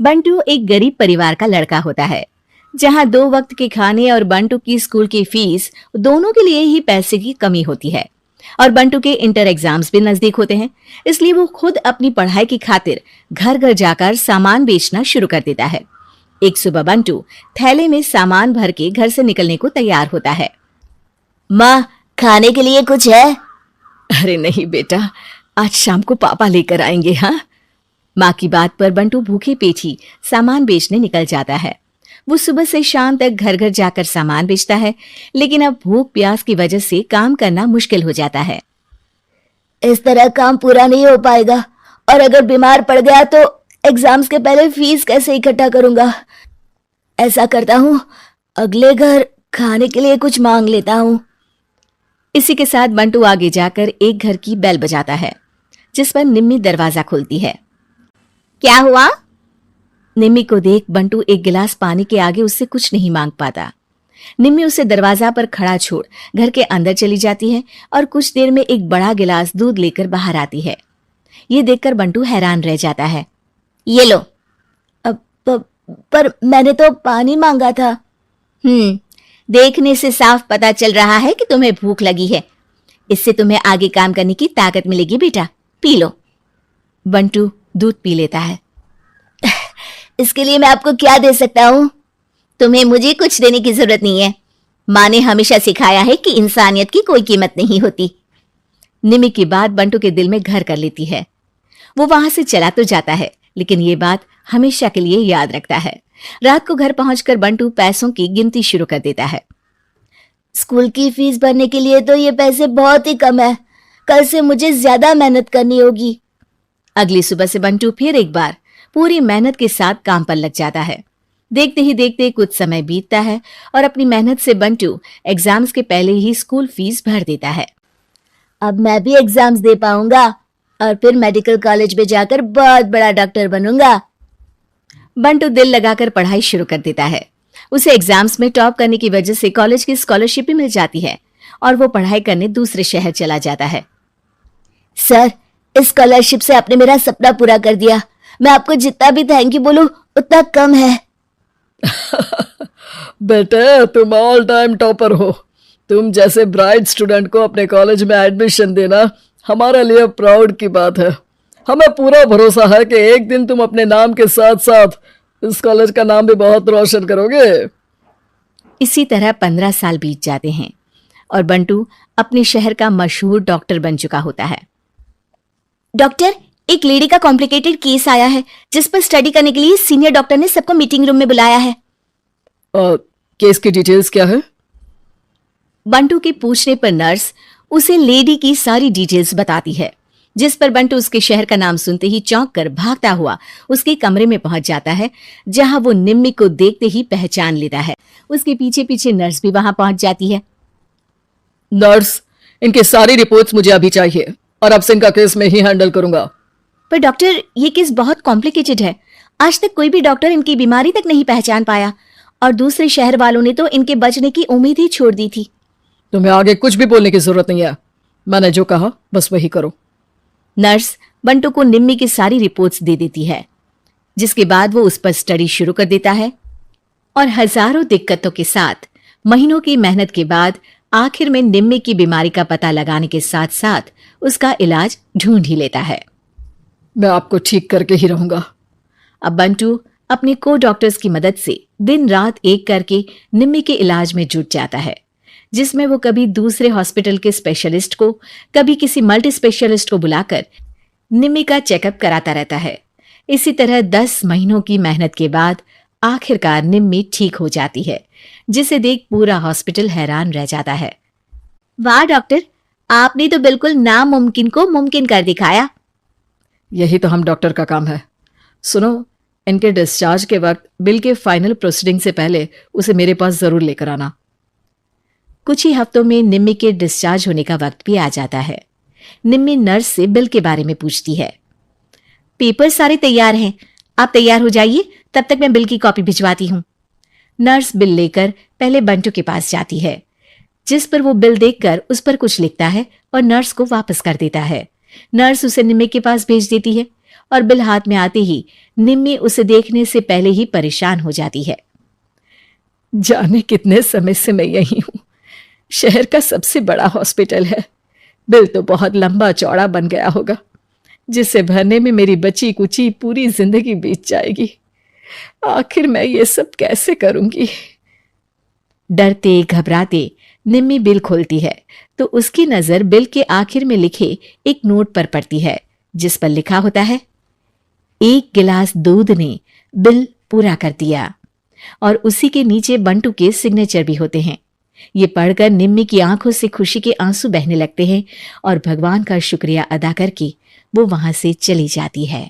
बंटू एक गरीब परिवार का लड़का होता है, जहां 2 वक्त के खाने और बंटू की स्कूल की फीस दोनों के लिए ही पैसे की कमी होती है। और बंटू के इंटर एग्जाम्स भी नजदीक होते हैं, इसलिए वो खुद अपनी पढ़ाई की खातिर घर घर जाकर सामान बेचना शुरू कर देता है। एक सुबह बंटू थैले में सामान भर के घर से निकलने को तैयार होता है। माँ, खाने के लिए कुछ है? अरे नहीं बेटा, आज शाम को पापा लेकर आएंगे। हाँ, माँ की बात पर बंटू भूखे पेट ही सामान बेचने निकल जाता है। वो सुबह से शाम तक घर घर जाकर सामान बेचता है, लेकिन अब भूख प्यास की वजह से काम करना मुश्किल हो जाता है। इस तरह काम पूरा नहीं हो पाएगा, और अगर बीमार पड़ गया तो एग्जाम्स के पहले फीस कैसे इकट्ठा करूंगा? ऐसा करता हूँ, अगले घर खाने के लिए कुछ मांग लेता हूँ। इसी के साथ बंटू आगे जाकर एक घर की बेल बजाता है, जिस पर निम्मी दरवाजा खोलती है। क्या हुआ? निम्मी को देख बंटू एक गिलास पानी के आगे उससे कुछ नहीं मांग पाता। निम्मी उसे दरवाजा पर खड़ा छोड़ घर के अंदर चली जाती है और कुछ देर में एक बड़ा गिलास दूध लेकर बाहर आती है। ये देखकर बंटू हैरान रह जाता है। ये लो। पर मैंने तो पानी मांगा था। देखने से साफ पता चल रहा है कि तुम्हें भूख लगी है। इससे तुम्हें आगे काम करने की ताकत मिलेगी बेटा, पी लो। बंटू दूध पी लेता है। इसके लिए मैं आपको क्या दे सकता हूँ? तुम्हें मुझे कुछ देने की जरूरत नहीं है। माँ ने हमेशा सिखाया है कि इंसानियत की कोई कीमत नहीं होती। निम्मी की बात बंटू के दिल में घर कर लेती है। वो वहां से चला तो जाता है, लेकिन ये बात हमेशा के लिए याद रखता है। रात को घर पहुंचकर बंटू पैसों की गिनती शुरू कर देता है। स्कूल की फीस भरने के लिए तो ये पैसे बहुत ही कम है। कल से मुझे ज्यादा मेहनत करनी होगी। अगली सुबह से बंटू फिर एक बार पूरी मेहनत के साथ काम पर लग जाता है। देखते ही देखते कुछ समय बीतता है और अपनी मेहनत से बंटू एग्जाम्स के पहले ही स्कूल फीस भर देता है। अब मैं भी एग्जाम्स दे पाऊंगा और फिर मेडिकल कॉलेज में जाकर बहुत बड़ा डॉक्टर बनूंगा। बंटू दिल लगाकर पढ़ाई शुरू कर देता है। उसे एग्जाम्स में टॉप करने की वजह से कॉलेज की स्कॉलरशिप भी मिल जाती है और वो पढ़ाई करने दूसरे शहर चला जाता है। सर, इस स्कॉलरशिप से आपने मेरा सपना पूरा कर दिया। मैं आपको जितना भी थैंक यू बोलूं उतना कम है। बेटे, तुम ऑल टाइम टॉपर हो। तुम जैसे ब्राइट स्टूडेंट को अपने कॉलेज में एडमिशन देना हमारे लिए प्राउड की बात है। हमें पूरा भरोसा है कि एक दिन तुम अपने नाम के साथ साथ इस कॉलेज का नाम भी बहुत रोशन करोगे। इसी तरह 15 साल बीत जाते हैं और बंटू अपने शहर का मशहूर डॉक्टर बन चुका होता है। डॉक्टर, एक लेडी का कॉम्प्लिकेटेड केस आया है जिस पर स्टडी करने के लिए सीनियर डॉक्टर ने सबको मीटिंग रूम में बुलाया है। केस की डिटेल्स क्या है? बंटू के पूछने पर नर्स उसे लेडी की सारी डिटेल्स बताती है, जिस पर बंटू उसके शहर का नाम सुनते ही चौंक कर भागता हुआ उसके कमरे में पहुंच जाता है, जहां वो निम्मी को देखते ही पहचान लेता है। उसके पीछे पीछे नर्स भी वहां पहुंच जाती है। नर्स, इनकी सारी रिपोर्ट्स मुझे अभी चाहिए और अब से इनका केस मैं ही हैंडल करूंगा। पर डॉक्टर, ये केस बहुत कॉम्प्लिकेटेड है। आज तक कोई भी डॉक्टर इनकी बीमारी तक नहीं पहचान पाया और दूसरे शहर वालों ने तो इनके बचने की उम्मीद ही छोड़ दी थी। तुम्हें आगे कुछ भी बोलने की जरूरत नहीं है। मैंने जो कहा बस वही करो। नर्स बंटू को निम्मी की सारी रिपोर्ट्स दे देती है, जिसके बाद वो उस पर स्टडी शुरू कर देता है और हजारों दिक्कतों के साथ महीनों की मेहनत के बाद आखिर में निम्मी की बीमारी का पता लगाने के साथ साथ उसका इलाज ढूंढ ही लेता है। मैं आपको ठीक करके ही रहूंगा। अब बंटू अपने को डॉक्टर्स की मदद से दिन रात एक करके निम्मी के इलाज में जुट जाता है, जिसमें वो कभी दूसरे हॉस्पिटल के स्पेशलिस्ट को, कभी किसी मल्टी स्पेशलिस्ट को बुलाकर निम्मी का चेकअप कराता रहता है। इसी तरह 10 महीनों की मेहनत के बाद आखिरकार निम्मी ठीक हो जाती है, जिसे देख पूरा हॉस्पिटल हैरान रह जाता है। वाह डॉक्टर, आपने तो बिल्कुल नामुमकिन को मुमकिन कर दिखाया। यही तो हम डॉक्टर का काम है। सुनो, इनके डिस्चार्ज के वक्त बिल के फाइनल प्रोसीडिंग से पहले उसे मेरे पास जरूर लेकर आना। कुछ ही हफ्तों में निम्मी के डिस्चार्ज होने का वक्त भी आ जाता है। निम्मी नर्स से बिल के बारे में पूछती है। पेपर सारे तैयार हैं, आप तैयार हो जाइए, तब तक मैं बिल की कॉपी भिजवाती हूँ। नर्स बिल लेकर पहले बंटू के पास जाती है, जिस पर वो बिल देखकर उस पर कुछ लिखता है और नर्स को वापस कर देता है। नर्स उसे निम्मी के पास भेज देती है और बिल हाथ में आते ही निम्मी उसे देखने से पहले ही परेशान हो जाती है। जाने कितने समय से मैं यही हूं। शहर का सबसे बड़ा हॉस्पिटल है। बिल तो बहुत लंबा चौड़ा बन गया होगा, जिसे भरने में मेरी बची कुची पूरी जिंदगी बीत जाएगी। आखिर मैं ये सब कैसे करूंगी? डरते घबराते निम्मी बिल खोलती है तो उसकी नजर बिल के आखिर में लिखे एक नोट पर पड़ती है, जिस पर लिखा होता है, 1 गिलास दूध ने बिल पूरा कर दिया। और उसी के नीचे बंटू के सिग्नेचर भी होते हैं। ये पढ़कर निम्मी की आंखों से खुशी के आंसू बहने लगते हैं और भगवान का शुक्रिया अदा करके वो वहां से चली जाती है।